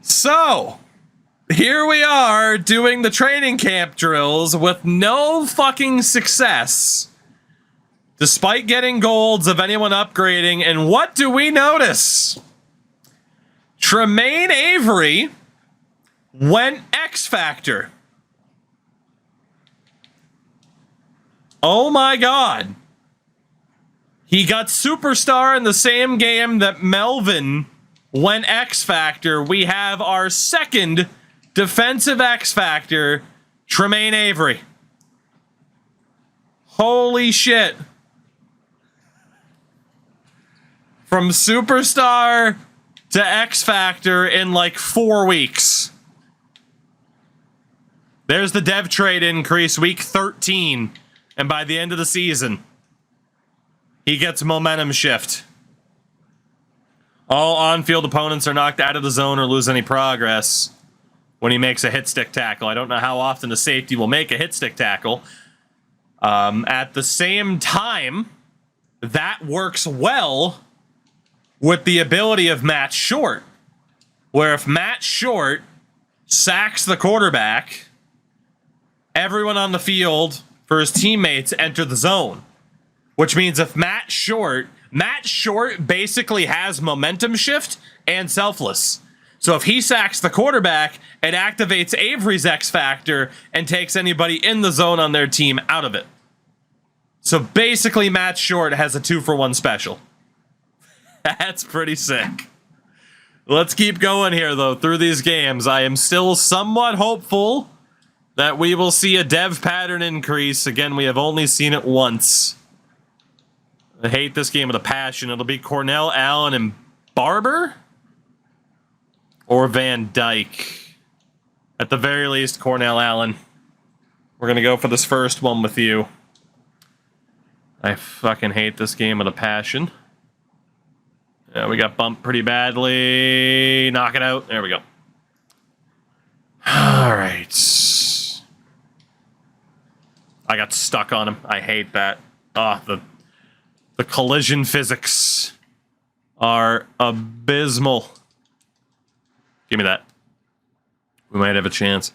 So, here we are doing the training camp drills with no fucking success. Despite getting golds of anyone upgrading, and what do we notice? Tremaine Avery went X Factor. Oh my god. He got Superstar in the same game that Melvin went X Factor. We have our second defensive X Factor, Tremaine Avery. Holy shit. From Superstar to X Factor in like 4 weeks. There's the dev trade increase, week 13. And by the end of the season, he gets momentum shift. All on-field opponents are knocked out of the zone or lose any progress when he makes a hit stick tackle. I don't know how often the safety will make a hit stick tackle. At the same time, that works well with the ability of Matt Short, where if Matt Short sacks the quarterback, everyone on the field for his teammates enter the zone. Which means if Matt Short basically has momentum shift and selfless. So if he sacks the quarterback, it activates Avery's X Factor and takes anybody in the zone on their team out of it. So basically Matt Short has a 2-for-1 special. That's pretty sick. Let's keep going here, though, through these games. I am still somewhat hopeful that we will see a dev pattern increase. Again, we have only seen it once. I hate this game with a passion. It'll be Cornell, Allen, and Barber? Or Van Dyke. At the very least, Cornell, Allen. We're going to go for this first one with you. I fucking hate this game with a passion. Yeah, we got bumped pretty badly. Knock it out. There we go. All right. I got stuck on him. I hate that. Oh, the collision physics are abysmal. Give me that. We might have a chance.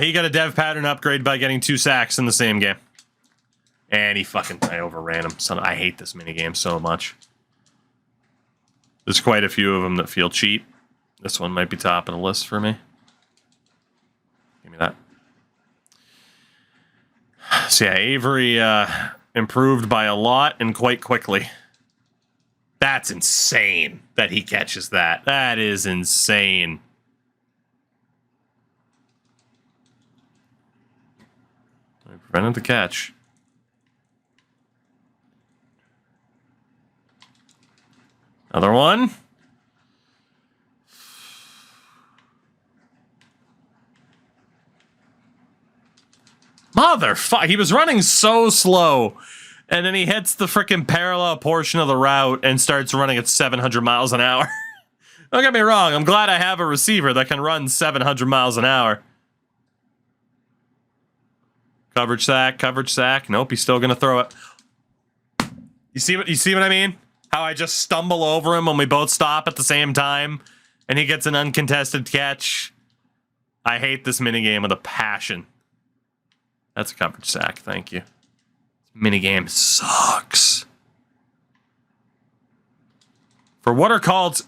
He got a dev pattern upgrade by getting 2 sacks in the same game. And I overran him. Son, I hate this minigame so much. There's quite a few of them that feel cheap. This one might be top of the list for me. Give me that. So yeah, Avery improved by a lot and quite quickly. That's insane that he catches that. That is insane. I prevented the catch. Another one. Motherfucker. He was running so slow. And then he hits the freaking parallel portion of the route and starts running at 700 miles an hour. Don't get me wrong. I'm glad I have a receiver that can run 700 miles an hour. Coverage sack, coverage sack. Nope, he's still going to throw it. You see what I mean? How I just stumble over him when we both stop at the same time, and he gets an uncontested catch. I hate this minigame with a passion. That's a coverage sack, thank you. This minigame sucks. For what are called...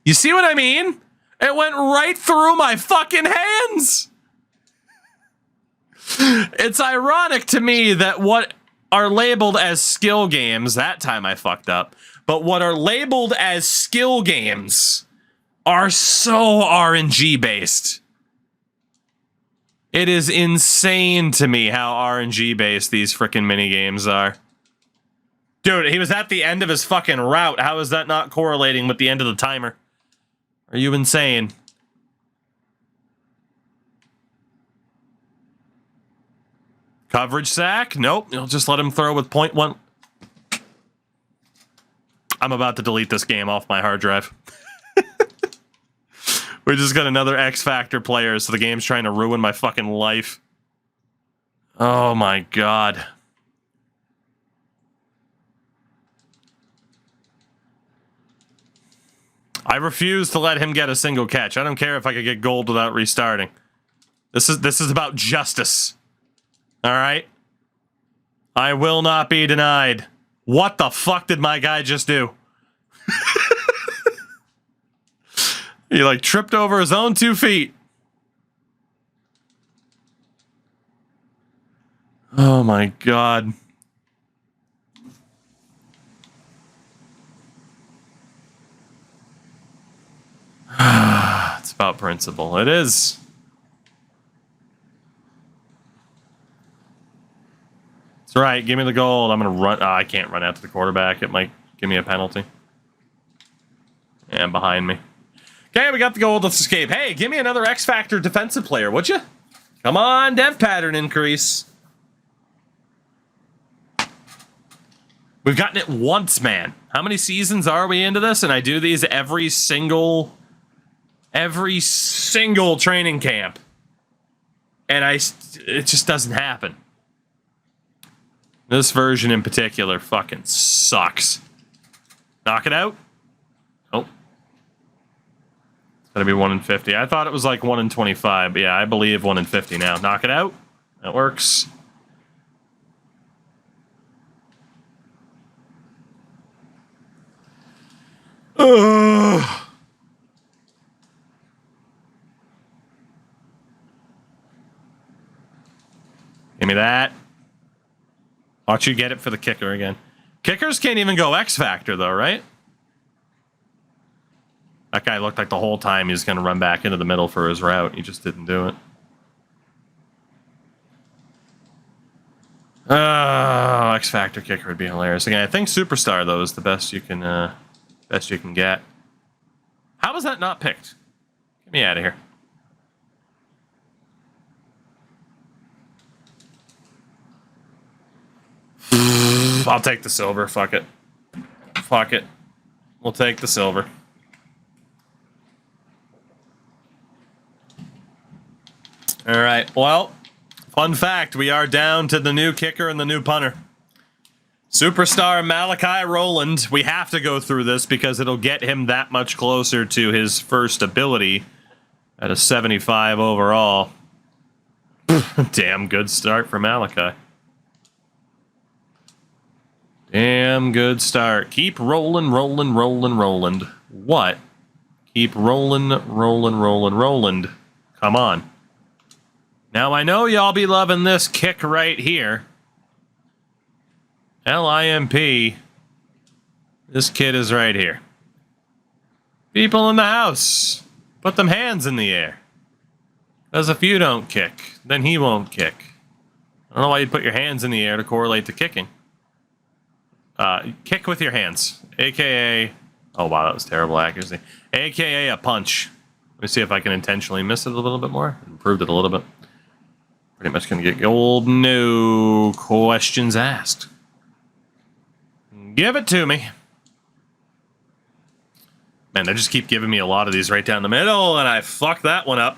You see what I mean? It went right through my fucking hands! It's ironic to me that what are labeled as skill games, that time I fucked up, but what are labeled as skill games are so RNG based. It is insane to me how RNG based these freaking mini games are. Dude, he was at the end of his fucking route. How is that not correlating with the end of the timer? Are you insane? Coverage sack? Nope. You'll just let him throw with 0.1. I'm about to delete this game off my hard drive. We just got another X Factor player, so the game's trying to ruin my fucking life. Oh my god. I refuse to let him get a single catch. I don't care if I could get gold without restarting. This is about justice. All right? I will not be denied. What the fuck did my guy just do? He like tripped over his own 2 feet. Oh my god. It's about principle. It is. That's right. Give me the gold. I'm going to run. Oh, I can't run out to the quarterback. It might give me a penalty. And behind me. Okay, we got the gold. Let's escape. Hey, give me another X Factor defensive player, would you? Come on, dev pattern increase. We've gotten it once, man. How many seasons are we into this? And I do these every single training camp. And it just doesn't happen. This version in particular fucking sucks. Knock it out. Oh. It's gotta be 1 in 50. I thought it was like 1 in 25, but yeah, I believe 1 in 50 now. Knock it out. That works. Ugh. Give me that. Watch you get it for the kicker again. Kickers can't even go X Factor, though, right? That guy looked like the whole time he was going to run back into the middle for his route. He just didn't do it. Oh, X Factor kicker would be hilarious. Again, I think Superstar, though, is the best you can get. How was that not picked? Get me out of here. I'll take the silver. Fuck it. Fuck it. We'll take the silver. All right. Well, fun fact. We are down to the new kicker and the new punter. Superstar Malachi Rowland. We have to go through this because it'll get him that much closer to his first ability at a 75 overall. Damn good start for Malachi. Damn good start. Keep rolling, rolling, rolling, rolling. What? Keep rolling, rolling, rolling, rolling. Come on. Now I know y'all be loving this kick right here. LIMP. This kid is right here. People in the house, put them hands in the air. Because if you don't kick, then he won't kick. I don't know why you'd put your hands in the air to correlate to kicking. Kick with your hands, aka, oh wow, that was terrible accuracy, aka a punch. Let me see if I can intentionally miss it a little bit more. Improved it a little bit. Pretty much gonna get gold. No questions asked. Give it to me. Man, they just keep giving me a lot of these right down the middle, and I fucked that one up.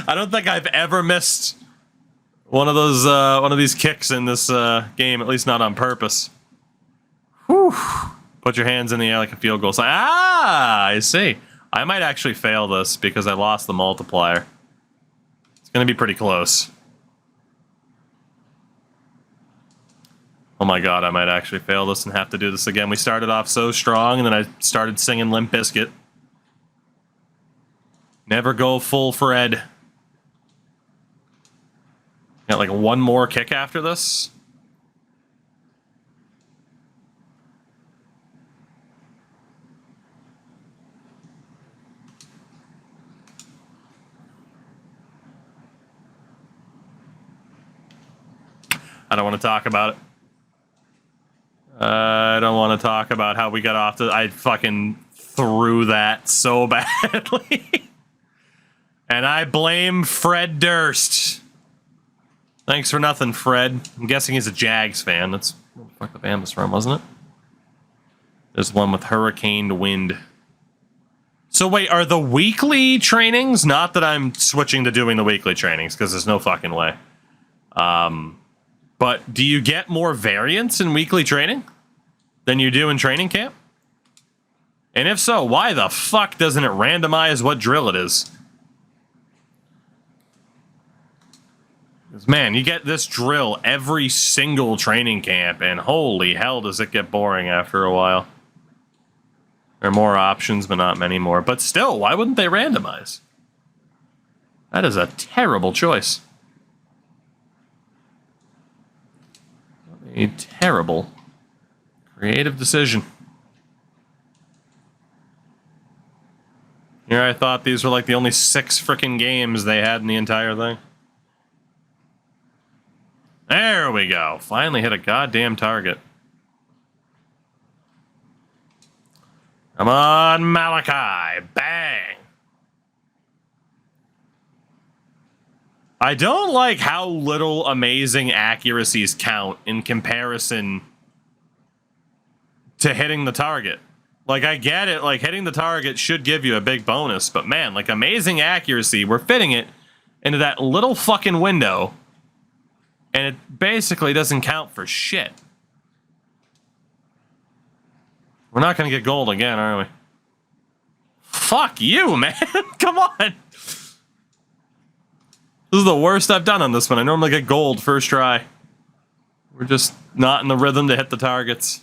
I don't think I've ever missed one of these kicks in this game, at least not on purpose. Whew. Put your hands in the air like a field goal sign. Ah, I see. I might actually fail this because I lost the multiplier. It's going to be pretty close. Oh my god, I might actually fail this and have to do this again. We started off so strong, and then I started singing Limp Bizkit. Never go full Fred. Got like one more kick after this. I don't want to talk about it. I don't want to talk about how we got off the... I fucking threw that so badly. And I blame Fred Durst. Thanks for nothing, Fred. I'm guessing he's a Jags fan. That's where the fuck the band was from, wasn't it? There's one with Hurricane Wind. So wait, are the weekly trainings... Not that I'm switching to doing the weekly trainings, because there's no fucking way. But do you get more variance in weekly training than you do in training camp? And if so, why the fuck doesn't it randomize what drill it is? Because, man, you get this drill every single training camp, and holy hell does it get boring after a while. There are more options, but not many more. But still, why wouldn't they randomize? That is a terrible choice. A terrible creative decision. Here I thought these were like the only 6 frickin' games they had in the entire thing. There we go. Finally hit a goddamn target. Come on, Malachi. Bang. I don't like how little amazing accuracies count in comparison to hitting the target. Like, I get it. Like, hitting the target should give you a big bonus. But, man, like, amazing accuracy, we're fitting it into that little fucking window. And it basically doesn't count for shit. We're not going to get gold again, are we? Fuck you, man. Come on. This is the worst I've done on this one. I normally get gold first try. We're just not in the rhythm to hit the targets.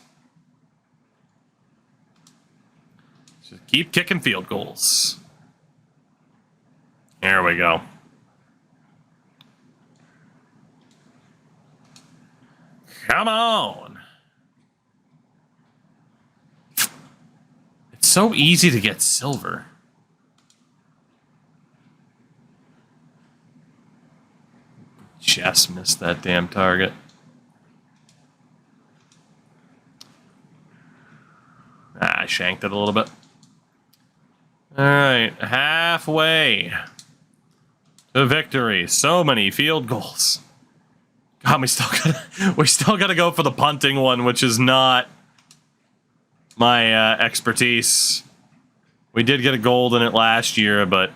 Just keep kicking field goals. There we go. Come on. It's so easy to get silver. Just missed that damn target. I shanked it a little bit. All right, halfway to victory. So many field goals. God, we still gotta go for the punting one, which is not my expertise. We did get a gold in it last year, but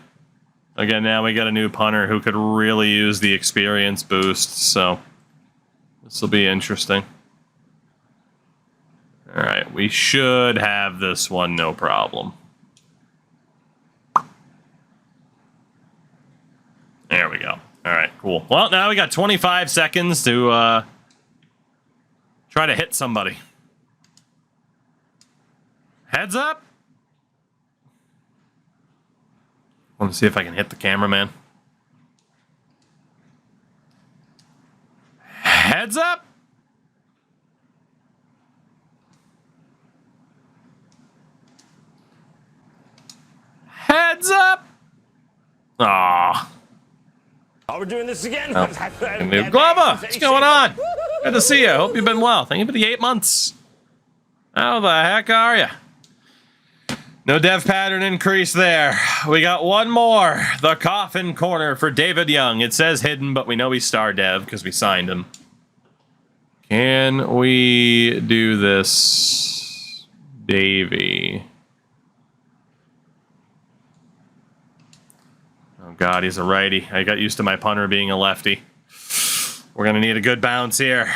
again, now we got a new punter who could really use the experience boost, so this will be interesting. All right, we should have this one, no problem. There we go. All right, cool. Well, now we got 25 seconds to try to hit somebody. Heads up. I want to see if I can hit the cameraman. Heads up. Heads up. Aww. Oh, we're doing this again? Oh. New Glover, what's going on? Good to see you. Hope you've been well. Thank you for the 8 months. How the heck are you? No dev pattern increase there. We got one more. The coffin corner for David Young. It says hidden, but we know he's star dev because we signed him. Can we do this, Davey? Oh, God, he's a righty. I got used to my punter being a lefty. We're going to need a good bounce here.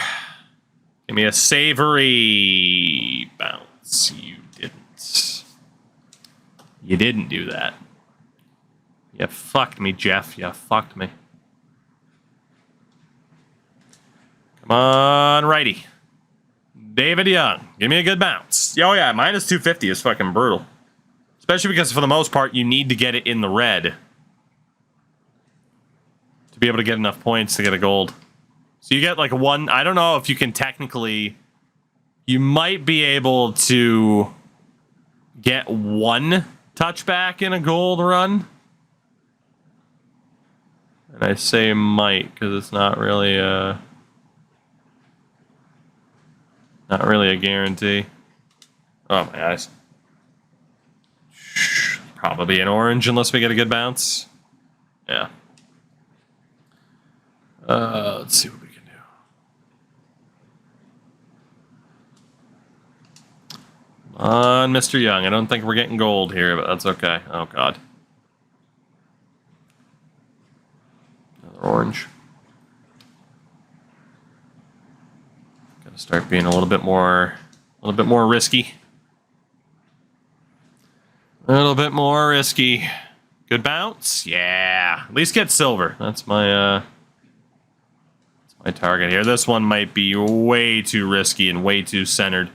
Give me a savory bounce. You didn't. You didn't do that. You fucked me, Jeff. You fucked me. Come on, righty. David Young. Give me a good bounce. Oh, yeah, minus 250 is fucking brutal. Especially because, for the most part, you need to get it in the red to be able to get enough points to get a gold. So you get, like, one... I don't know if you can technically... You might be able to get one touchback in a gold run. And I say might, because it's not really a guarantee. Oh, my eyes. Probably an orange unless we get a good bounce. Yeah. Let's see what we can do. Come on, Mr. Young. I don't think we're getting gold here, but that's okay. Oh, God. Another orange. Gotta start being a little bit more risky. A little bit more risky. Good bounce? Yeah. At least get silver. That's my target here. This one might be way too risky and way too centered.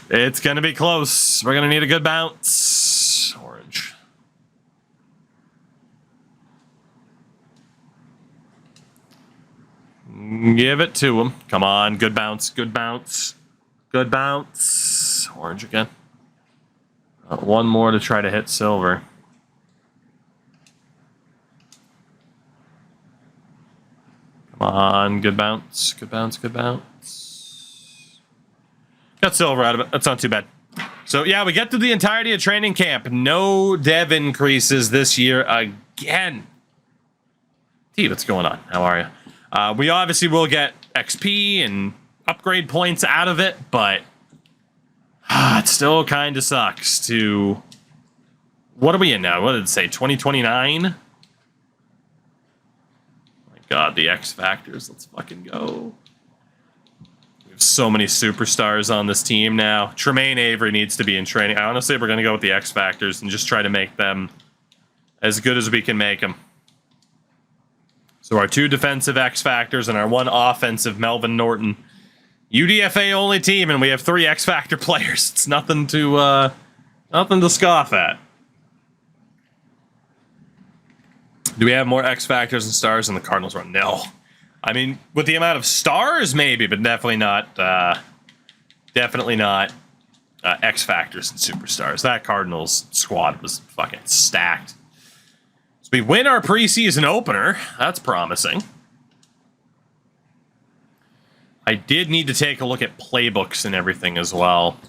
It's going to be close. We're going to need a good bounce. Orange. Give it to him. Come on. Good bounce. Good bounce. Good bounce. Orange again. One more to try to hit silver. Come on. Good bounce. Good bounce. Good bounce. Got silver out of it. That's not too bad. So, yeah, we get through the entirety of training camp. No dev increases this year again. T, what's going on? How are you? We obviously will get XP and upgrade points out of it, but it still kind of sucks to... What are we in now? What did it say? 2029? My God, the X Factors. Let's fucking go. We have so many superstars on this team now. Tremaine Avery needs to be in training. Honestly, we're going to go with the X Factors and just try to make them as good as we can make them. So our 2 defensive X Factors and our 1 offensive Melvin Norton. UDFA only team, and we have 3 X Factor players. It's nothing to scoff at. Do we have more X Factors and stars in the Cardinals run? No. I mean, with the amount of stars, maybe, but definitely not. X Factors and superstars. That Cardinals squad was fucking stacked. So we win our preseason opener. That's promising. I did need to take a look at playbooks and everything as well.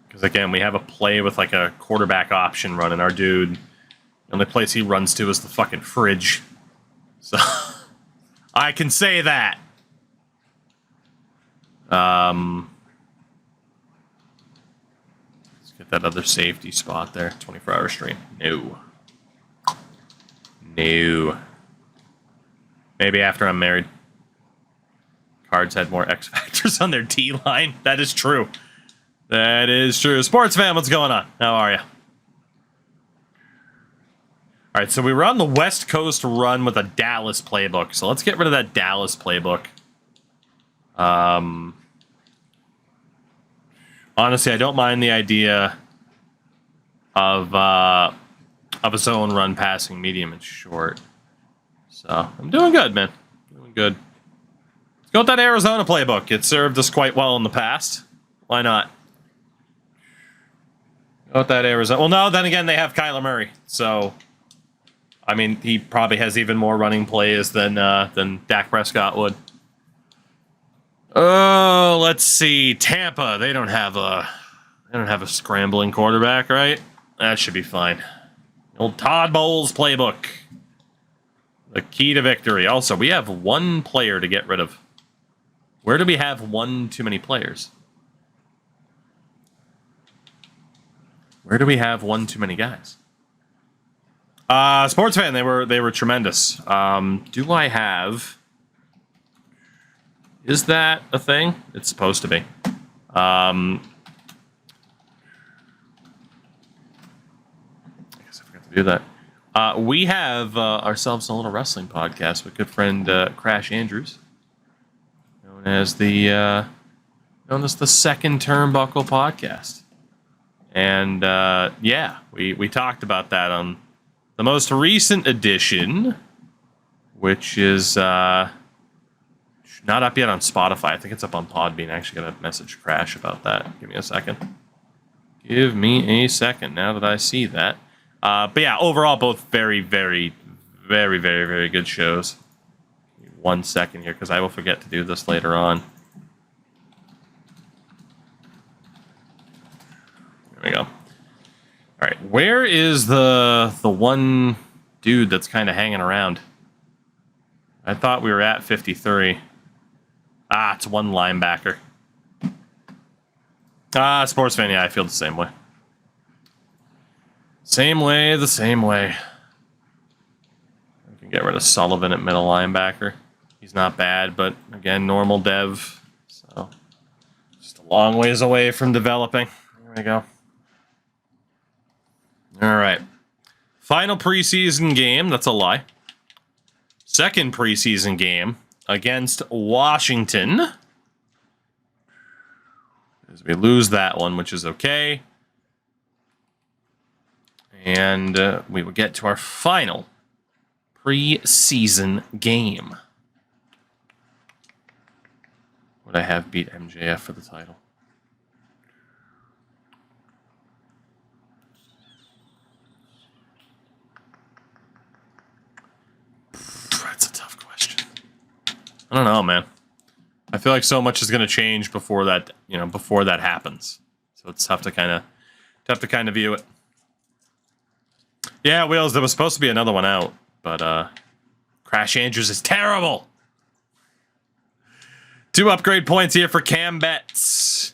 Because, again, we have a play with, like, a quarterback option run, and our dude, the only place he runs to is the fucking fridge. So, I can say that. Let's get that other safety spot there. 24-hour stream. No. No. Maybe after I'm married. Cards had more X Factors on their D-line. That is true. That is true. Sports fan, what's going on? How are you? All right, so we were on the West Coast run with a Dallas playbook. So let's get rid of that Dallas playbook. Honestly, I don't mind the idea of a zone run passing medium and short. So I'm doing good, man. Doing good. Let's go with that Arizona playbook. It served us quite well in the past. Why not? Go with that Arizona. Well, no, then again, they have Kyler Murray. So, I mean, he probably has even more running plays than Dak Prescott would. Oh, let's see. Tampa. They don't have a scrambling quarterback, right? That should be fine. Old Todd Bowles playbook. The key to victory. Also, we have 1 player to get rid of. Where do we have 1 too many players? Where do we have 1 too many guys? Sports fan, they were tremendous. Do I have... Is that a thing? It's supposed to be. I guess I forgot to do that. We have ourselves a little wrestling podcast with good friend Crash Andrews, known as the Second Turnbuckle Podcast. And yeah, we talked about that on the most recent edition, which is not up yet on Spotify. I think it's up on Podbean. I actually got a message Crash about that. Give me a second. Give me a second now that I see that. But yeah, overall, both very, very, very, very, very good shows. 1 second here, because I will forget to do this later on. There we go. All right, where is the one dude that's kind of hanging around? I thought we were at 53. Ah, it's 1 linebacker. Sports fan, yeah, I feel the same way. Same way, the same way. I can get rid of Sullivan at middle linebacker. He's not bad, but again, normal dev. So Just a long ways away from developing. There we go. All right. Final preseason game. That's a lie. Second preseason game against Washington. As we lose that one, which is okay. And we will get to our final preseason game. Would I have beat MJF for the title? That's a tough question. I don't know, man. I feel like so much is going to change before that, before that happens. So it's tough to kind of view it. Yeah, Wheels, there was supposed to be another one out, but Crash Andrews is terrible. 2 upgrade points here for Cam Betts.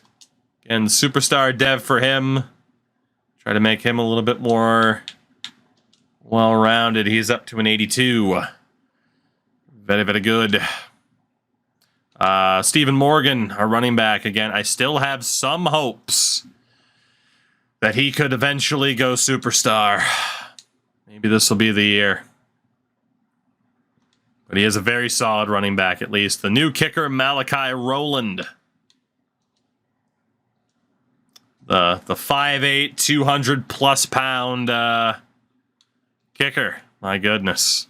And superstar dev for him. Try to make him a little bit more well-rounded. He's up to an 82. Very, very good. Stephen Morgan, our running back again. I still have some hopes that he could eventually go superstar. Maybe this will be the year. But he is a very solid running back, at least. The new kicker, Malachi Rowland. The 5'8", 200-plus pound kicker. My goodness.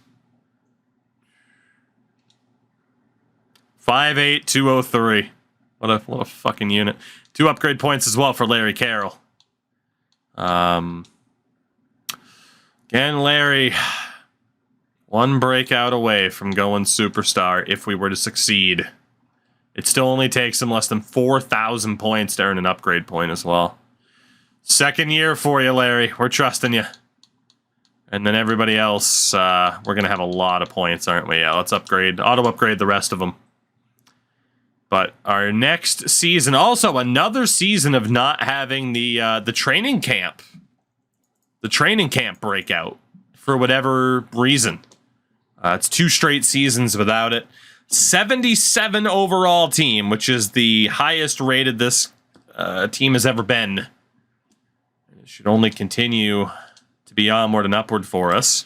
5'8", 203. What a fucking unit. 2 upgrade points as well for Larry Carroll. Again, Larry, 1 breakout away from going superstar if we were to succeed. It still only takes him less than 4,000 points to earn an upgrade point as well. Second year for you, Larry. We're trusting you. And then everybody else, we're going to have a lot of points, aren't we? Yeah, let's auto-upgrade the rest of them. But our next season, also another season of not having the training camp. The training camp breakout for whatever reason. It's 2 straight seasons without it. 77 overall team, which is the highest rated this team has ever been. It should only continue to be onward and upward for us.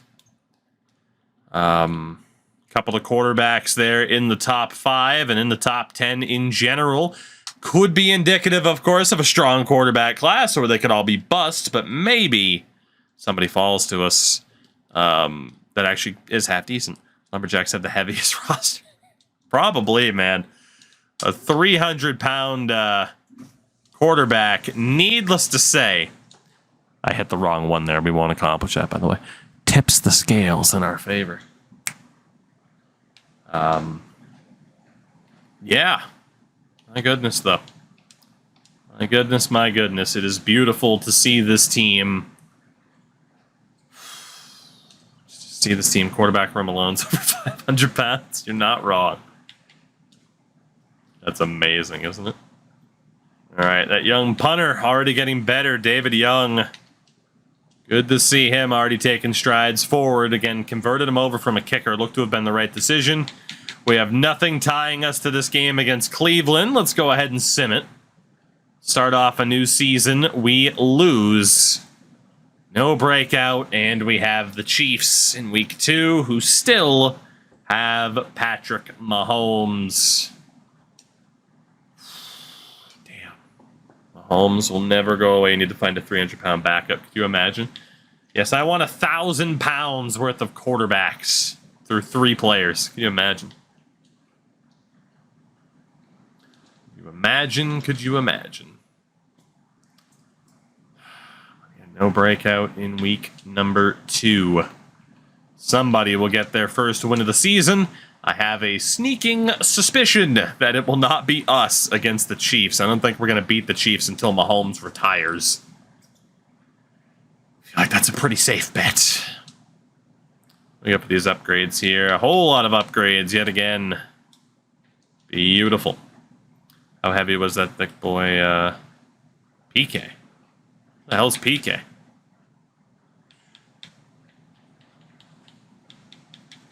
Couple of quarterbacks there in the top 5 and in the top 10 in general. Could be indicative, of course, of a strong quarterback class, or they could all be bust, but maybe somebody falls to us that actually is half decent. Lumberjacks have the heaviest roster. Probably, man. A 300-pound quarterback, needless to say. I hit the wrong one there. We won't accomplish that, by the way. Tips the scales in our favor. Yeah. My goodness, though. My goodness. It is beautiful to see this team. See this team. Quarterback room alone's over 500 pounds. You're not wrong. That's amazing, isn't it? All right, that young punter already getting better. David Young. Good to see him already taking strides forward. Again, converted him over from a kicker. Looked to have been the right decision. We have nothing tying us to this game against Cleveland. Let's go ahead and sim it. Start off a new season. We lose. No breakout. And we have the Chiefs in week 2, who still have Patrick Mahomes. Damn. Mahomes will never go away. You need to find a 300-pound backup. Could you imagine? Yes, I want 1,000 pounds worth of quarterbacks through 3 players. Can you imagine? Could you imagine? No breakout in week number 2. Somebody will get their first win of the season. I have a sneaking suspicion that it will not be us against the Chiefs. I don't think we're going to beat the Chiefs until Mahomes retires. I feel like that's a pretty safe bet. We got these upgrades here. A whole lot of upgrades yet again. Beautiful. How heavy was that thick boy, PK? What the hell's PK?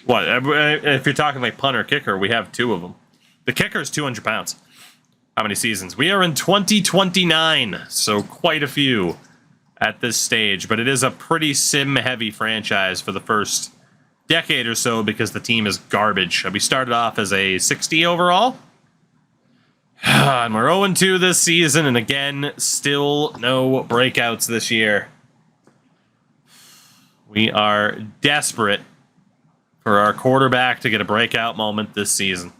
What? If you're talking like punter, kicker, we have 2 of them. The kicker is 200 pounds. How many seasons? We are in 2029, so quite a few at this stage. But it is a pretty sim-heavy franchise for the first decade or so because the team is garbage. We started off as a 60 overall. And we're 0-2 this season, and again, still no breakouts this year. We are desperate for our quarterback to get a breakout moment this season.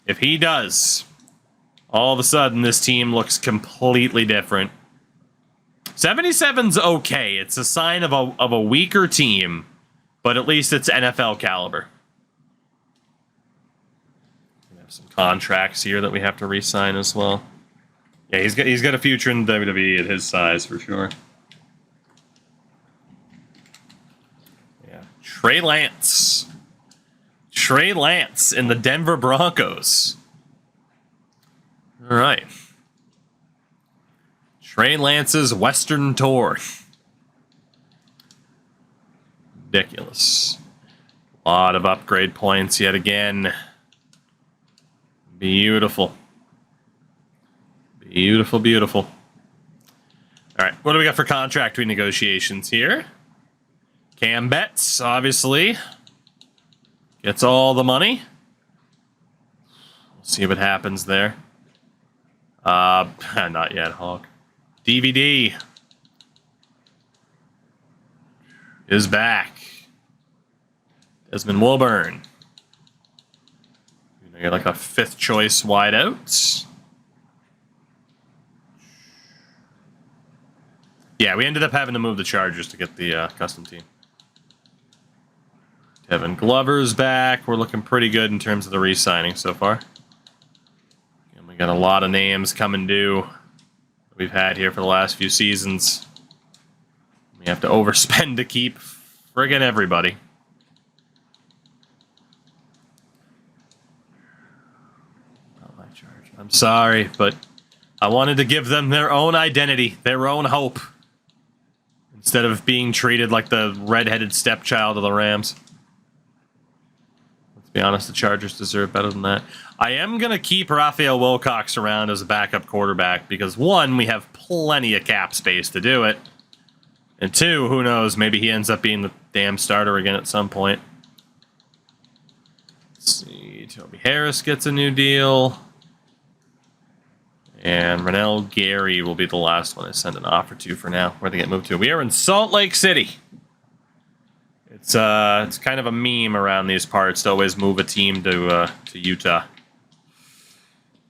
If he does, all of a sudden this team looks completely different. 77's okay. It's a sign of a weaker team, but at least it's NFL caliber. Some contracts here that we have to re-sign as well. Yeah, he's got a future in WWE at his size for sure. Yeah, Trey Lance in the Denver Broncos. All right, Trey Lance's Western Tour. Ridiculous. A lot of upgrade points yet again. Beautiful. Beautiful, beautiful. All right, what do we got for contract renegotiations here? Cam Betts, obviously, gets all the money. We'll see what happens there. Not yet, Hawk. DVD is back. Desmond Wilburn. You're like a 5th choice wideout. Yeah, we ended up having to move the Chargers to get the custom team. Kevin Glover's back. We're looking pretty good in terms of the re-signing so far. And we got a lot of names coming due that we've had here for the last few seasons. We have to overspend to keep friggin' everybody. I'm sorry, but I wanted to give them their own identity, their own hope, instead of being treated like the redheaded stepchild of the Rams. Let's be honest, the Chargers deserve better than that. I am going to keep Raphael Wilcox around as a backup quarterback because, one, we have plenty of cap space to do it, and two, who knows, maybe he ends up being the damn starter again at some point. Let's see, Toby Harris gets a new deal. And Renell Gary will be the last one I send an offer to for now. Where they get moved to? We are in Salt Lake City. It's kind of a meme around these parts to always move a team to Utah.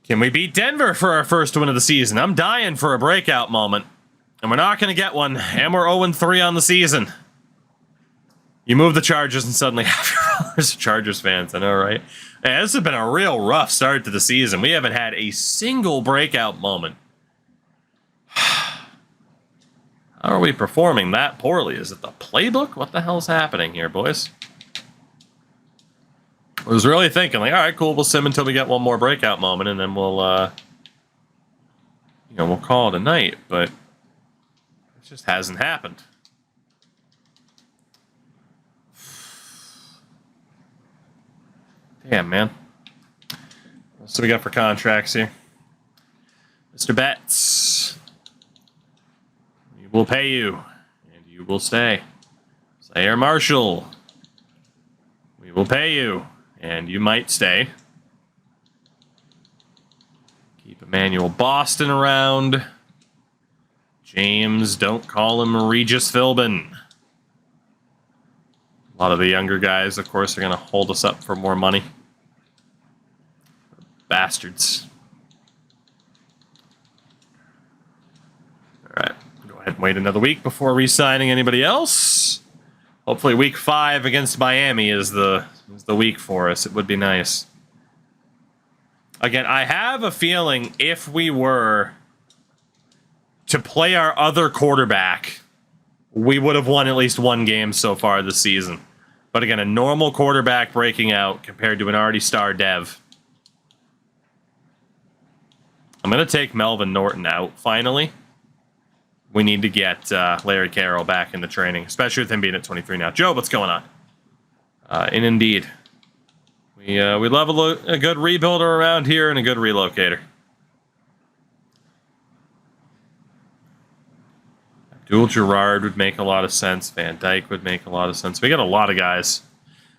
Can we beat Denver for our first win of the season? I'm dying for a breakout moment, and we're not going to get one. And we're 0-3 on the season. You move the Chargers, and suddenly half your followers are Chargers fans. I know, right? Man, this has been a real rough start to the season. We haven't had a single breakout moment. How are we performing that poorly? Is it the playbook? What the hell's happening here, boys? I was really thinking, like, all right, cool, we'll sim until we get one more breakout moment, and then we'll we'll call it a night. But it just hasn't happened. Damn, man. What do we got for contracts here? Mr. Betts. We will pay you, and you will stay. Zaire Marshall. We will pay you, and you might stay. Keep Emmanuel Boston around. James, don't call him Regis Philbin. A lot of the younger guys, of course, are going to hold us up for more money. Bastards. All right, go ahead and wait another week before re-signing anybody else. Hopefully week 5 against Miami is the week for us. It would be nice. Again, I have a feeling if we were to play our other quarterback, we would have won at least one game so far this season. But again, a normal quarterback breaking out compared to an already star dev. I'm going to take Melvin Norton out, finally. We need to get Larry Carroll back into training, especially with him being at 23 now. Joe, what's going on? And indeed, We love a good rebuilder around here and a good relocator. Abdul Gerard would make a lot of sense. Van Dijk would make a lot of sense. We got a lot of guys.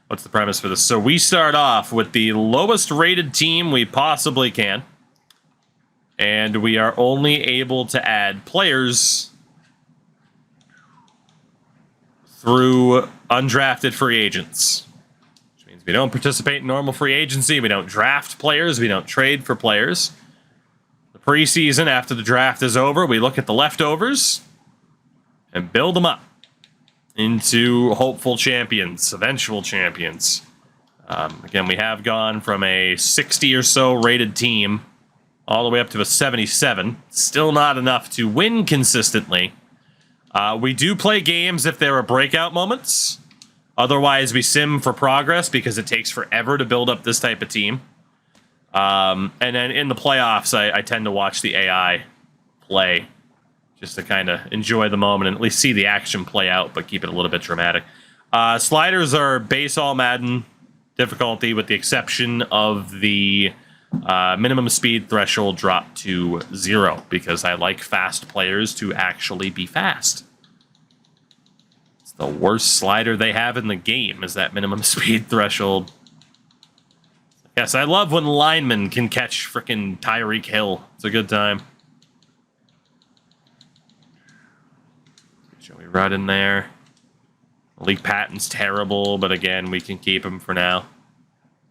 What's the premise for this? So we start off with the lowest rated team we possibly can. And we are only able to add players through undrafted free agents. Which means we don't participate in normal free agency. We don't draft players. We don't trade for players. The preseason, after the draft is over, we look at the leftovers and build them up into hopeful champions, eventual champions. Again, we have gone from a 60 or so rated team all the way up to a 77. Still not enough to win consistently. We do play games if there are breakout moments. Otherwise, we sim for progress because it takes forever to build up this type of team. And then in the playoffs, I tend to watch the AI play just to kind of enjoy the moment and at least see the action play out, but keep it a little bit dramatic. Sliders are base all Madden difficulty with the exception of the minimum speed threshold drop to 0 because I like fast players to actually be fast. It's the worst slider they have in the game is that minimum speed threshold. Yes, I love when linemen can catch frickin' Tyreek Hill. It's a good time. Joey Rudd in there. Malik Patton's terrible, but again, we can keep him for now.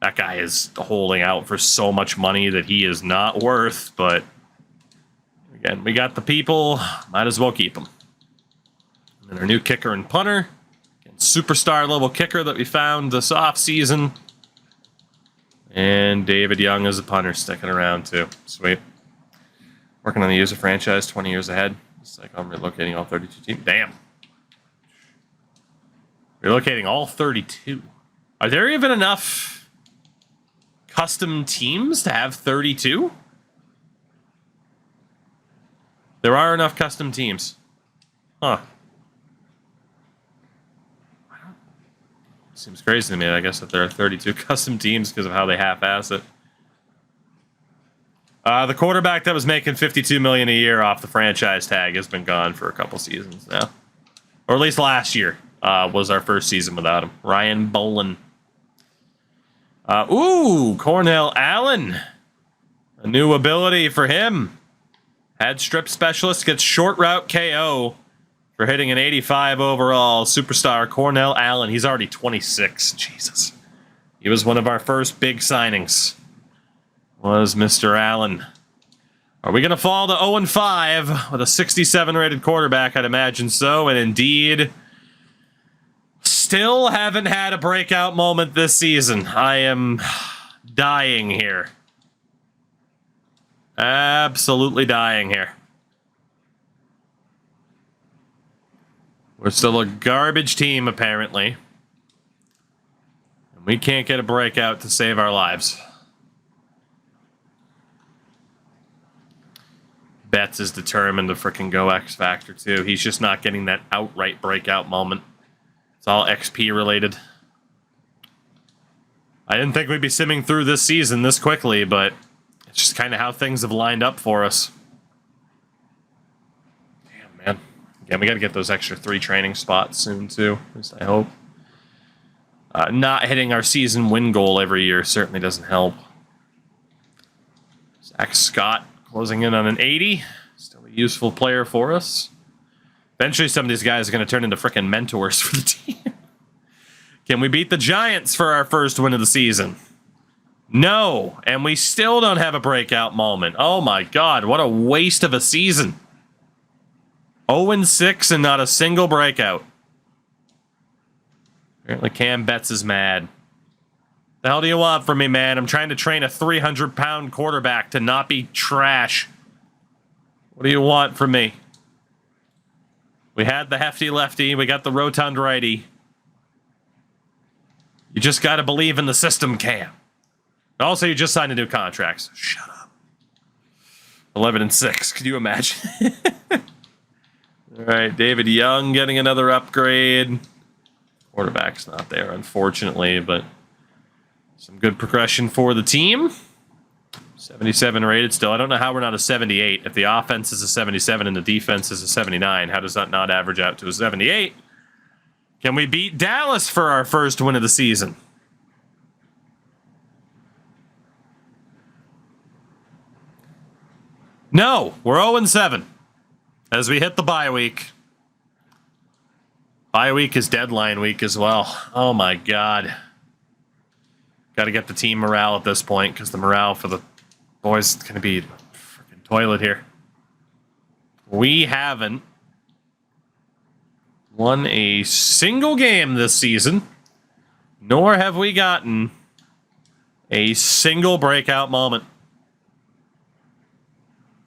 That guy is holding out for so much money that he is not worth, but again, we got the people. Might as well keep him. And then our new kicker and punter. Again, superstar level kicker that we found this offseason. And David Young as a punter sticking around too. Sweet. Working on the user franchise 20 years ahead. It's like I'm relocating all 32 teams. Damn. Relocating all 32. Are there even enough custom teams to have 32? There are enough custom teams. Huh. Seems crazy to me, I guess, that there are 32 custom teams because of how they half-ass it. The quarterback that was making $52 million a year off the franchise tag has been gone for a couple seasons now. Or at least last year was our first season without him. Ryan Bolin. Cornell Allen. A new ability for him. Head strip specialist gets short route KO for hitting an 85 overall. Superstar Cornell Allen. He's already 26. Jesus. He was one of our first big signings. Was Mr. Allen. Are we going to fall to 0-5 with a 67 rated quarterback? I'd imagine so. And indeed, still haven't had a breakout moment this season. I am dying here. Absolutely dying here. We're still a garbage team, apparently. And we can't get a breakout to save our lives. Betts is determined to frickin' go X Factor, too. He's just not getting that outright breakout moment. It's all XP related. I didn't think we'd be simming through this season this quickly, but it's just kind of how things have lined up for us. Damn, man. Again, we got to get those extra 3 training spots soon, too. At least I hope. Not hitting our season win goal every year certainly doesn't help. Zach Scott closing in on an 80. Still a useful player for us. Eventually, some of these guys are going to turn into frickin' mentors for the team. Can we beat the Giants for our first win of the season? No. And we still don't have a breakout moment. Oh my god, what a waste of a season. 0-6 and not a single breakout. Apparently Cam Betts is mad. The hell do you want from me, man? I'm trying to train a 300-pound quarterback to not be trash. What do you want from me? We had the hefty lefty. We got the rotund righty. You just got to believe in the system, Cam. Also, you just signed a new contract. So shut up. 11-6. Could you imagine? All right, David Young getting another upgrade. Quarterback's not there, unfortunately, but Some good progression for the team. 77 rated still. I don't know how we're not a 78. If the offense is a 77 and the defense is a 79, how does that not average out to a 78? Can we beat Dallas for our first win of the season? No, we're 0-7 as we hit the bye week. Bye week is deadline week as well. Oh my God. Got to get the team morale at this point because the morale for the boys is going to be freaking toilet here. We haven't won a single game this season, nor have we gotten a single breakout moment.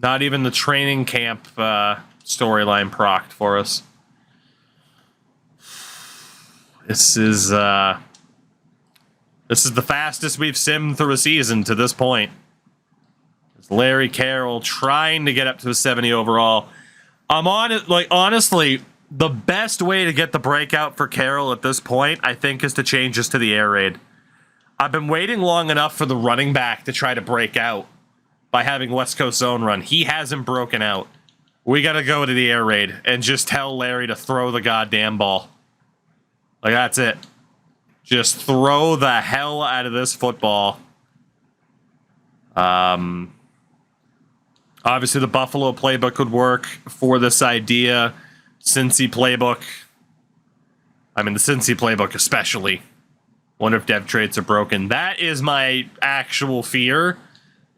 Not even the training camp storyline procced for us. This is the fastest we've simmed through a season to this point. It's Larry Carroll trying to get up to a 70 overall. I'm on it. Like, honestly, the best way to get the breakout for Carroll at this point, I think, is to change this to the air raid. I've been waiting long enough for the running back to try to break out by having West Coast zone run. He hasn't broken out. We got to go to the air raid and just tell Larry to throw the goddamn ball. Like, that's it. Just throw the hell out of this football. Obviously, the Buffalo playbook would work for this idea. Cincy playbook. I mean, the Cincy playbook especially. Wonder if dev traits are broken. That is my actual fear,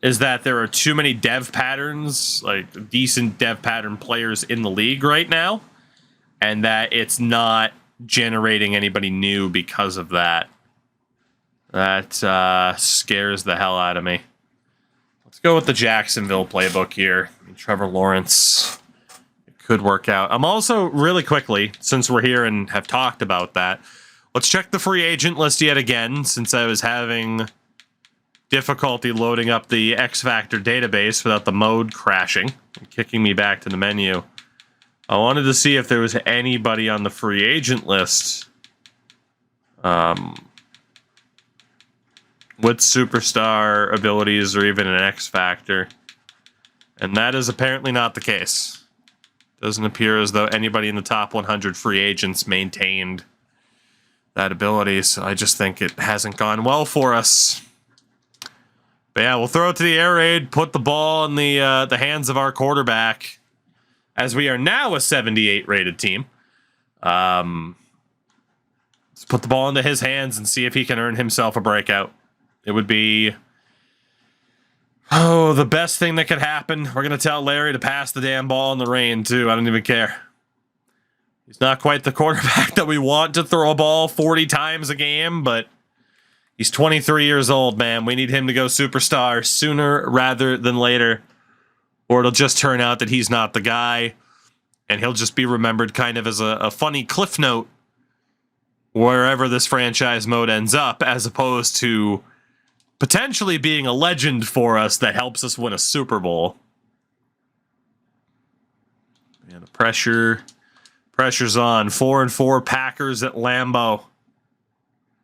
is that there are too many dev patterns, like decent dev pattern players in the league right now, and that it's not generating anybody new because of that. That scares the hell out of me. Let's go with the Jacksonville playbook here. I mean, Trevor Lawrence, it could work out. I'm also, really quickly, since we're here and have talked about that, let's check the free agent list yet again, since I was having difficulty loading up the X Factor database without the mode crashing and kicking me back to the menu. I wanted to see if there was anybody on the free agent list with superstar abilities or even an X Factor. And that is apparently not the case. Doesn't appear as though anybody in the top 100 free agents maintained that ability, so I just think it hasn't gone well for us. But yeah, we'll throw it to the air raid, put the ball in the hands of our quarterback, as we are now a 78 rated team. Let's put the ball into his hands and see if he can earn himself a breakout. It would be, the best thing that could happen. We're going to tell Larry to pass the damn ball in the rain, too. I don't even care. He's not quite the quarterback that we want to throw a ball 40 times a game, but he's 23 years old, man. We need him to go superstar sooner rather than later, or it'll just turn out that he's not the guy, and he'll just be remembered kind of as a funny cliff note wherever this franchise mode ends up, as opposed to potentially being a legend for us that helps us win a Super Bowl. Yeah, the pressure's on. 4-4 Packers at Lambeau.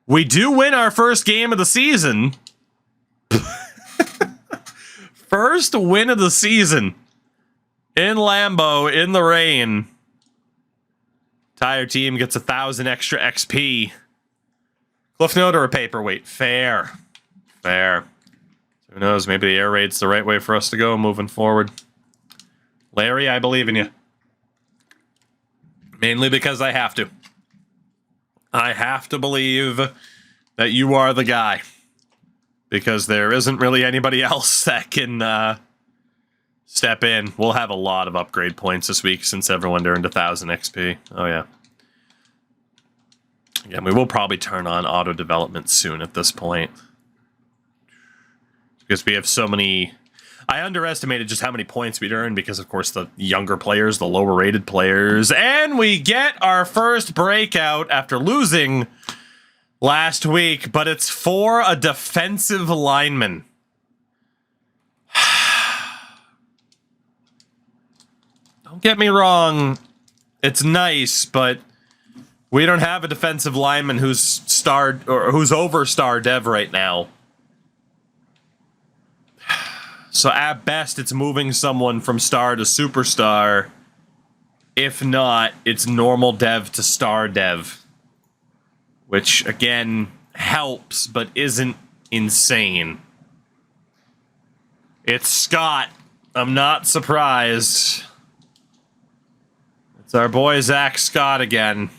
We do win our first game of the season. First win of the season in Lambeau in the rain. Entire team gets 1,000 extra XP. Cliff note or a paperweight? Fair. So who knows? Maybe the air raid's the right way for us to go moving forward. Larry, I believe in you. Mainly because I have to. I have to believe that you are the guy. Because there isn't really anybody else that can step in. We'll have a lot of upgrade points this week since everyone earned 1,000 XP. Oh, yeah. Again, we will probably turn on auto development soon at this point. Because we have so many... I underestimated just how many points we'd earn because, of course, the younger players, the lower-rated players. And we get our first breakout after losing last week, but it's for a defensive lineman. Don't get me wrong. It's nice, but We don't have a defensive lineman who's starred or who's over star dev right now. So at best, it's moving someone from star to superstar. If not, it's normal dev to star dev. Which, again, helps, but isn't insane. It's Scott. I'm not surprised. It's our boy Zach Scott again.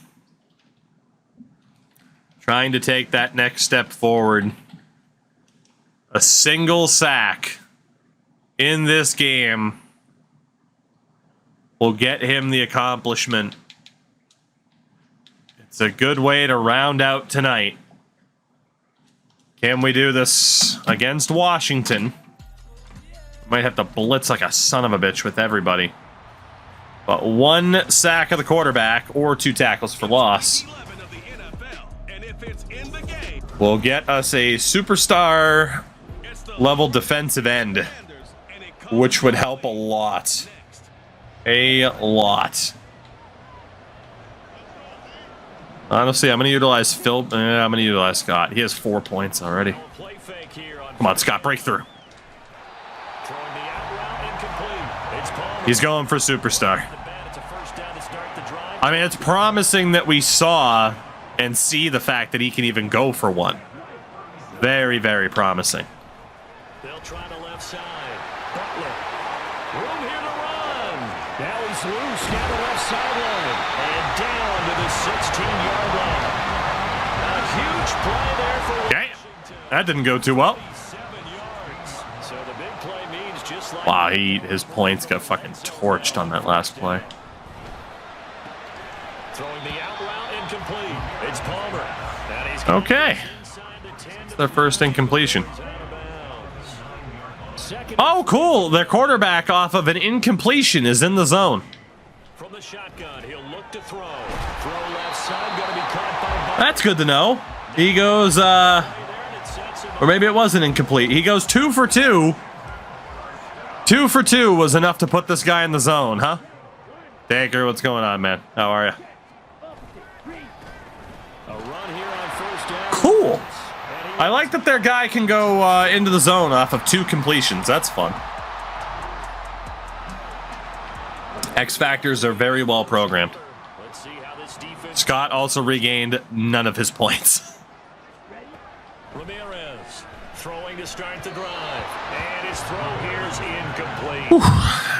Trying to take that next step forward. A single sack in this game will get him the accomplishment. It's a good way to round out tonight. Can we do this against Washington? Might have to blitz like a son of a bitch with everybody. But 1 sack of the quarterback or 2 tackles for loss will get us a superstar level defensive end, which would help a lot. A lot. Honestly, I'm going to utilize Phil. I'm going to utilize Scott. He has 4 points already. Come on, Scott, break through. He's going for superstar. I mean, it's promising that we saw and see the fact that he can even go for one. Very, very promising. They'll try the left side. Butler. Room here to run. Now he's loose down the left sideline. And down to the 16-yard line. A huge play there for Washington. That didn't go too well. 7 yards. So the big play means just like Wow, his points got fucking torched on that last play. throwing the out route incomplete. It's Palmer. And he's Okay. It's their first incompletion. Oh, cool. Their quarterback off of an incompletion is in the zone. From the shotgun, he'll look to throw. Throw left side, going to be caught by That's good to know. He goes, or maybe it wasn't incomplete. He goes 2 for 2. 2 for 2 was enough to put this guy in the zone, huh? Dagger, what's going on, man? How are you? a run here on first down. Cool. I like that their guy can go into the zone off of 2 completions. That's fun. X factors are very well programmed. Let's see how this defense. Scott also regained none of his points. Ramirez throwing to start the drive. And his throw here is incomplete.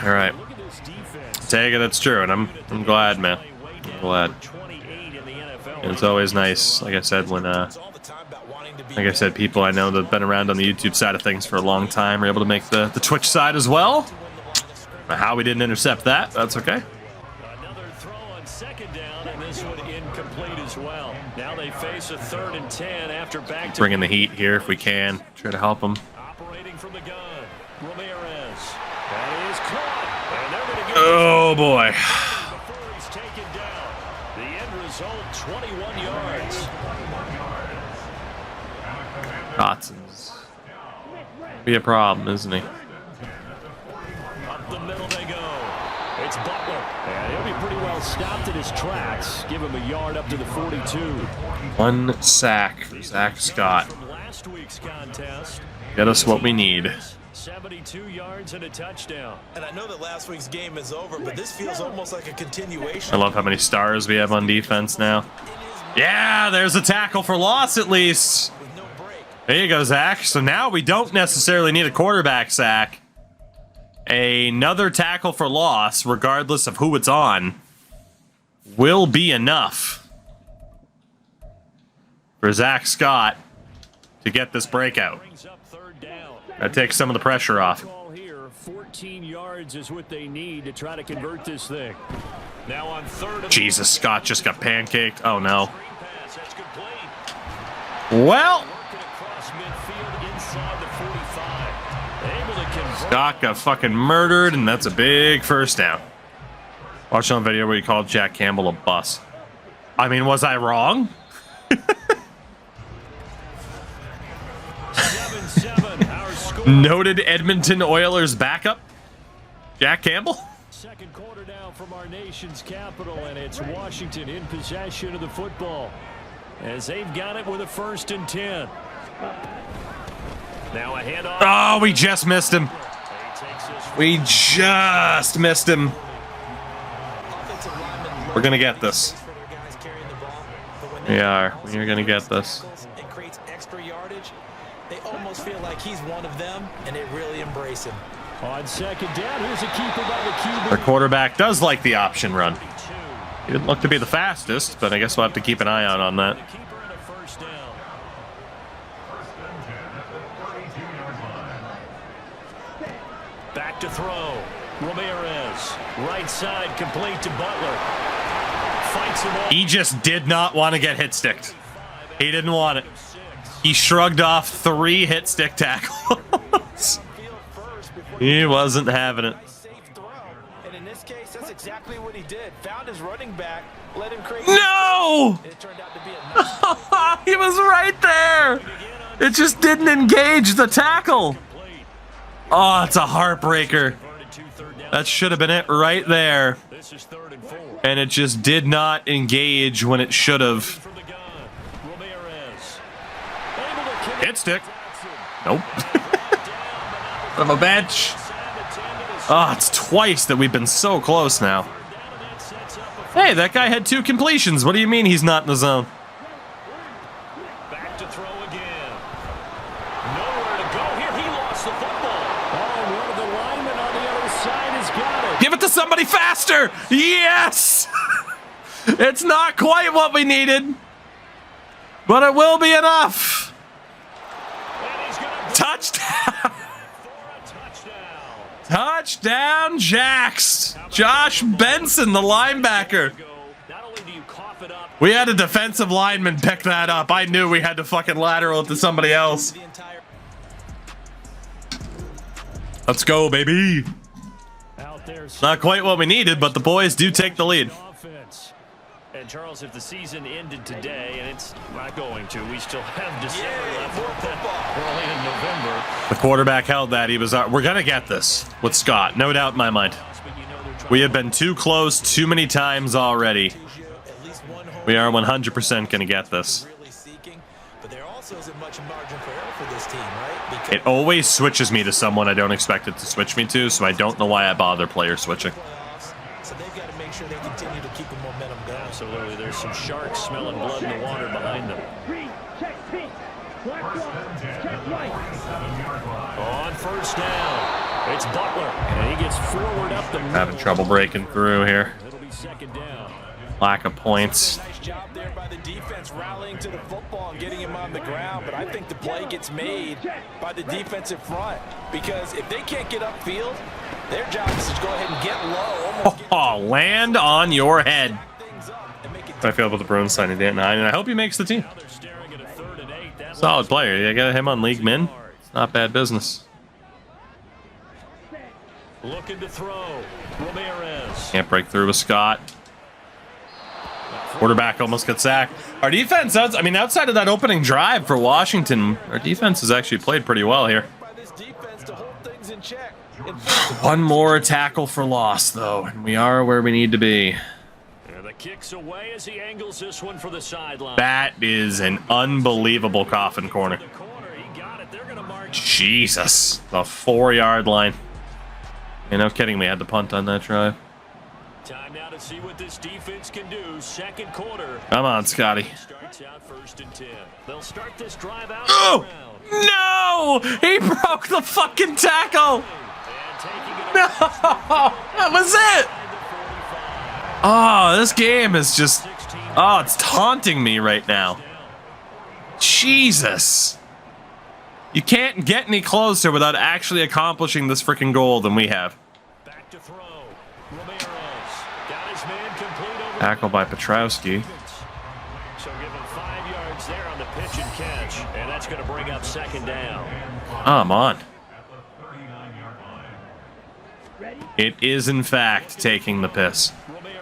All right. Look at this defense. Take it, that's true, and I'm glad, man. I'm glad. 28 in the NFL. And it's always nice, like I said, when people I know that have been around on the YouTube side of things for a long time are able to make the Twitch side as well. Don't know how we didn't intercept that. That's okay. Another throw on second down, and this one incomplete as well. Now they face a 3rd and 10 after back to Bringing the heat here if we can. Try to help them. operating from the gun. Ramirez. That is caught. And they're going to get Oh boy. before he's taken down. The end result, 21 yards. Dotson's be a problem, isn't he? Up the middle they go. It's Butler. And he'll be pretty well stopped in his tracks. Give him a yard up to the 42. 1 sack for Zach Scott. From last week's contest. Get us what we need. 72 yards and a touchdown. And I know that last week's game is over, but this feels almost like a continuation. I love how many stars we have on defense now. Yeah, there's a tackle for loss at least. With no break. There you go, Zach. So now we don't necessarily need a quarterback sack. Another tackle for loss, regardless of who it's on, will be enough for Zach Scott to get this breakout. Brings up 3rd down. That takes some of the pressure off. Call here. 14 yards is what they need to try to convert this thing. Now on 3rd and Jesus, Scott just got pancaked. Oh, no. screen pass. That's complete. Well, Working across midfield inside the 45. Able to convert. Scott got fucking murdered, and that's a big first down. Watched on video where he called Jack Campbell a bus. I mean, was I wrong? 7-7. Our score. Noted Edmonton Oilers backup, Jack Campbell. Second quarter now from our nation's capital, and it's Washington in possession of the football as they've got it with a 1st and 10. Now a handoff. Oh, we just missed him. We just missed him. We're going to get this. We are. We're going to get this. It creates extra yardage. They almost feel like he's one of them, and they really embrace him. On 2nd down, here's a keeper by the QB. Our quarterback does like the option run. He didn't look to be the fastest, but I guess we'll have to keep an eye out on that. Back to throw. Ramirez, right side, complete to Butler. Fights him off. He just did not want to get hit sticked. He didn't want it. He shrugged off 3 hit stick tackles. He wasn't having it. And in this case, that's exactly what he did. Found his running back, let him create. No! It turned out to be a He was right there. It just didn't engage the tackle. Oh, it's a heartbreaker. That should have been it right there. And it just did not engage when it should have. Hit stick. Nope. From a bench. Oh, it's twice that we've been so close now. Hey, that guy had 2 completions. What do you mean he's not in the zone? Back to throw again. Nowhere to go here. He lost the football. Oh, one of the linemen on the other side has got it. Give it to somebody faster. Yes. It's not quite what we needed, but it will be enough. Touchdown. Touchdown, Jacks. Josh Benson, the linebacker. We had a defensive lineman pick that up. I knew we had to fucking lateral it to somebody else. Let's go, baby. Not quite what we needed, but the boys do take the lead. And Charles, if the season ended today, and it's not going to, we still have December left. We're only in November. The quarterback held that. He was. We're gonna get this with Scott, no doubt in my mind. We have been too close too many times already. We are 100% gonna get this. It always switches me to someone I don't expect it to switch me to, so I don't know why I bother player switching. So they've got to make sure they continue to keep the momentum going. Absolutely. There's some sharks smelling blood in the water behind them. On 1st down, it's Butler, and he gets forward up the middle. Having trouble breaking through here. It'll be 2nd down. Lack of points. Nice job there by the defense rallying to the football and getting him on the ground, but I think the play gets made by the defensive front, because if they can't get upfield, their job is to go ahead and get low. Oh, land on your head. I feel about the Bruins signing Dan 9, and I hope he makes the team. Solid player. You got him on league min. It's not bad business. Looking to throw. Ramirez. Can't break through with Scott. Quarterback almost got sacked. Our defense, outside of that opening drive for Washington, our defense has actually played pretty well here. One more tackle for loss, though, and we are where we need to be. The kicks away as he angles this one for the sideline. That is an unbelievable coffin corner. Jesus, the 4-yard line. You're no kidding me. I had to punt on that drive. Time now to see what this defense can do. 2nd quarter. Come on, Scotty. Starts out 1st and 10. They'll start this drive out. Oh no! He broke the fucking tackle. No, that was it. Oh, this game is just. Oh, it's taunting me right now. Jesus. You can't get any closer without actually accomplishing this freaking goal than we have. Back to throw. Ramirez got his man complete over. Tackle by Petrowski. So give him 5 yards there on the pitch and catch, and that's going to bring up 2nd down. Come on. It is, in fact, taking the piss. Ramirez.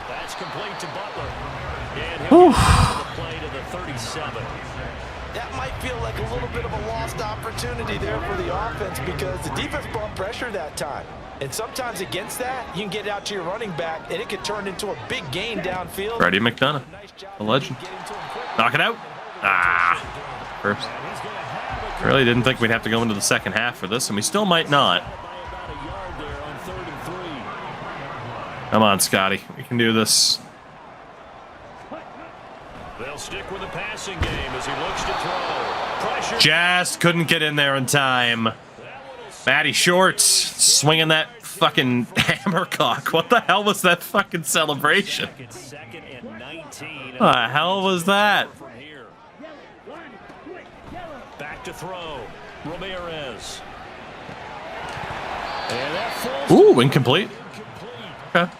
That's complete to Butler. And he'll get the play to the 37. That might feel like a little bit of a lost opportunity there for the offense, because the defense brought pressure that time. And sometimes against that, you can get it out to your running back, and it could turn into a big gain downfield. Freddie McDonough, a legend. Knock it out. Ah. First. I really didn't think we'd have to go into the second half for this, and we still might not. Come on, Scotty. We can do this. They'll stick with the passing game as he looks to throw. Pressure. Just couldn't get in there in time. Matty Shorts swinging that fucking hammer cock. What the hell was that fucking celebration? What the hell was that? Back to throw. Ramirez. And that falls. Ooh, incomplete. Okay.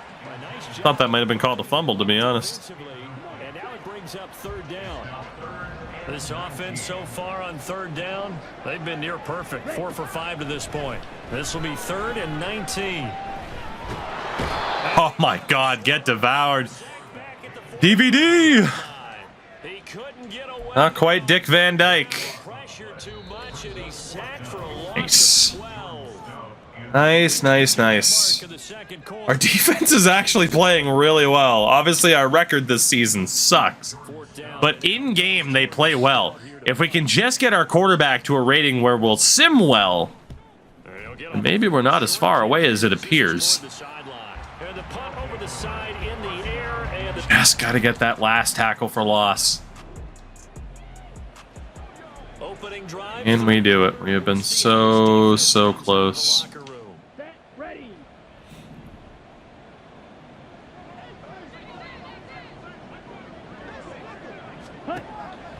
Thought that might have been called a fumble, to be honest. And now it brings up third down. This offense so far on third down, they've been near perfect. 4 for 5 to this point. This will be 3rd and 19. Oh my God, get devoured. DVD. He couldn't get away. Not quite Dick Van Dyke. Pressure too much, and he's sacked for a loss Nice. of 12. Nice. Our defense is actually playing really well. Obviously, our record this season sucks. But in-game, they play well. If we can just get our quarterback to a rating where we'll sim well, then maybe we're not as far away as it appears. Just got to get that last tackle for loss. And we do it. We have been so close.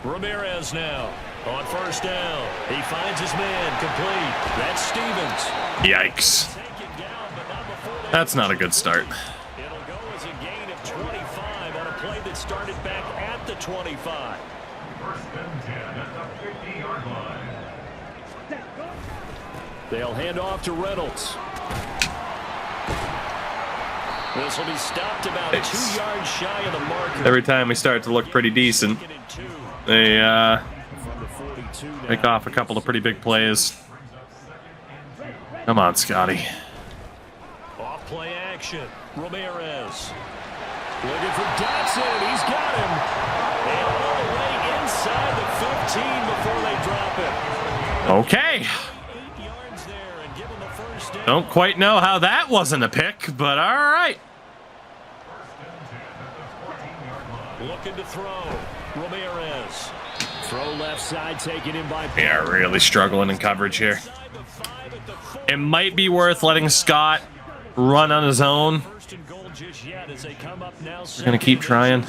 Ramirez now on first down. He finds his man complete. That's Stevens. Yikes. That's not a good start. It'll go as a gain of 25 on a play that started back at the 25. They'll hand off to Reynolds. This will be stopped about 2 yards shy of the marker. Every time we start to look pretty decent, they make off a couple of pretty big plays. Come on, Scotty. Off play action. Ramirez. Looking for Dotson. He's got him. And all the way inside the 15 before they drop it. Okay. 8 yards there and give him the first down. Don't quite know how that wasn't a pick, but all right. Looking to throw. Ramirez. Throw left side, taken in by. They are really struggling in coverage here. It might be worth letting Scott run on his own. We're going to keep trying.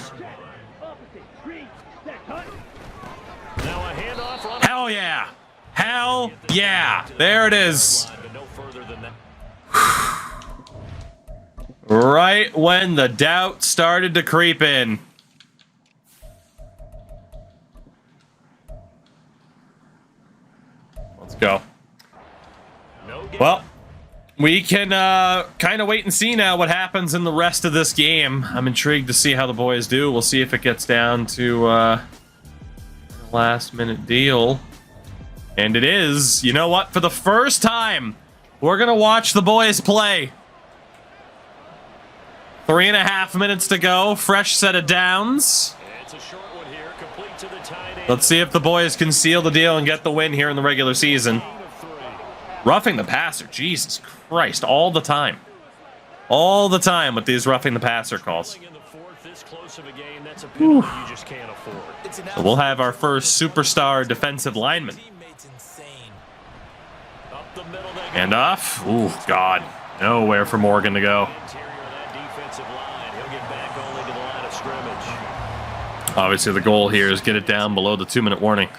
Hell yeah. Hell yeah. There it is. Right when the doubt started to creep in. Let's go. Well, we can kind of wait and see now what happens in the rest of this game. I'm intrigued to see how the boys do. We'll see if it gets down to a last-minute deal. And it is. You know what? For the first time, we're going to watch the boys play. 3.5 minutes to go. Fresh set of downs. Let's see if the boys can seal the deal and get the win here in the regular season. Roughing the passer. Jesus Christ. All the time. All the time with these roughing the passer calls. So we'll have our first superstar defensive lineman. And off. Ooh, God. Nowhere for Morgan to go. Obviously, the goal here is get it down below the 2-minute warning.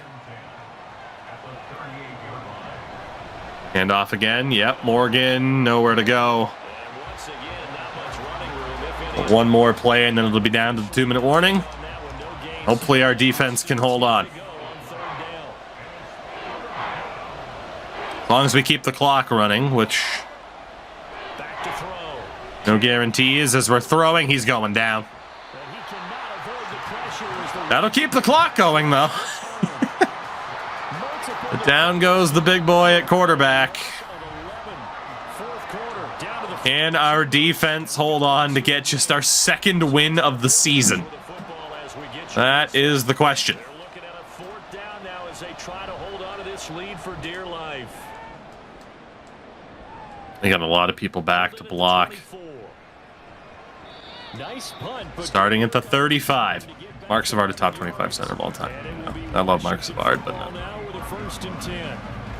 Hand off again. Yep, Morgan, nowhere to go. One more play, and then it'll be down to the 2-minute warning. Hopefully, our defense can hold on. As long as we keep the clock running, which... no guarantees. As we're throwing, he's going down. That'll keep the clock going, though. Down goes the big boy at quarterback. Can our defense hold on to get just our second win of the season? That is the question. They're looking at a fourth down now as they try to hold on to this lead for dear life. They got a lot of people back to block. Nice punt, but Starting at the 35. Mark Savard, a top 25 center of all time. No, I love Mark Savard, but no. Now with a 1st and 10.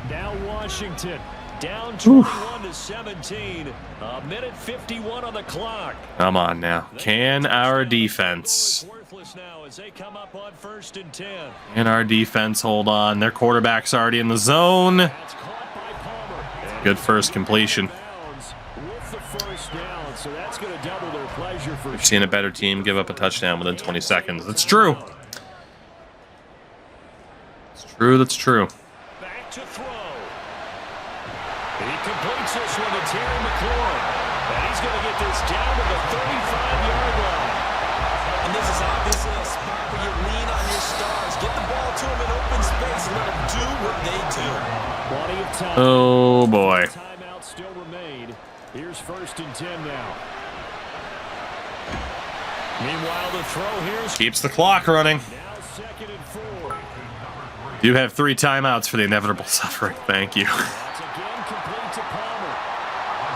Now Washington down 21-17. A minute 51 on the clock. Come on now. Can our defense? Worthless now as they come up on 1st and 10. Can our defense hold on? Their quarterback's already in the zone. That's caught by Palmer. Good first completion. With the first down, so that's going to double their pleasure for We've seen a better team give up a touchdown within 20 seconds. That's true. It's true. That's true. back to throw. He completes this one to Terry McLaurin. And he's going to get this down to the 35-yard line. And this is obviously a spot where you lean on your stars. Get the ball to them in open space and let them do what they do. Plenty of time. Oh boy. Timeout still remained. Here's 1st and 10 now. Meanwhile, the throw here Keeps the clock running. now 2nd and 4. You have 3 timeouts for the inevitable suffering. Thank you. That's again complete to Palmer.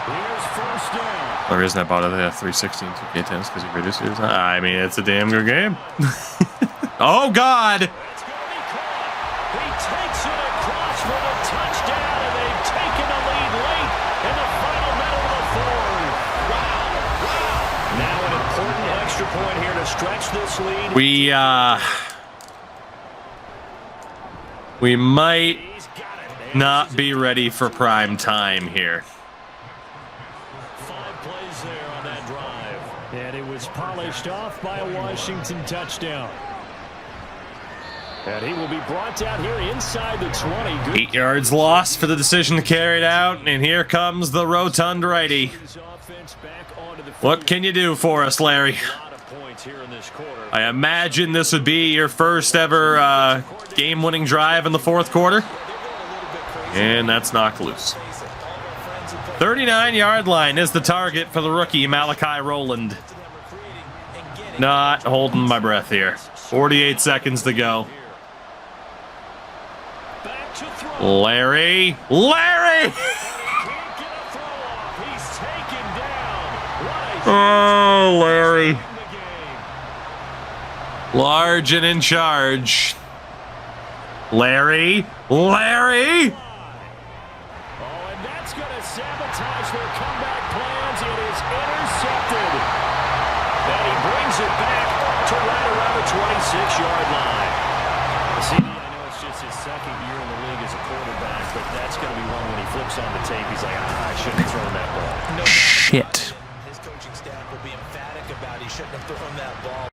Here's 1st down. The reason I bought it at 316 2K tennis because he reduced it. I mean, it's a damn good game. Oh God! It's going to be caught. He takes it across for the touchdown, and they've taken the lead late in the final minute of the 4th. Wow. Wow. Now an important extra point here to stretch this lead. We might He's got it. not be ready for prime time here. 5 plays there on that drive. And it was polished off by a Washington touchdown. And he will be brought down here inside the 20. Good 8 yards lost for the decision to carry it out, and here comes the rotund righty. offense back onto the What field. can you do for us, Larry? A lot of points here in this quarter. I imagine this would be your first ever game-winning drive in the 4th quarter. And that's knocked loose. 39-yard line is the target for the rookie, Malachi Rowland. Not holding my breath here. 48 seconds to go. Back to throw. Larry! Larry! Can't get a throw off. He's taken down. What a Oh, Larry. in the game. Large and in charge. Larry! Larry! Oh, and that's going to sabotage their comeback plans. It is intercepted. And he brings it back to right around the 26-yard line. See, I know it's just his 2nd year in the league as a quarterback, but that's going to be one when he flips on the tape. He's like, I shouldn't have thrown that ball. Shit. His coaching staff will be emphatic about he shouldn't have thrown that ball.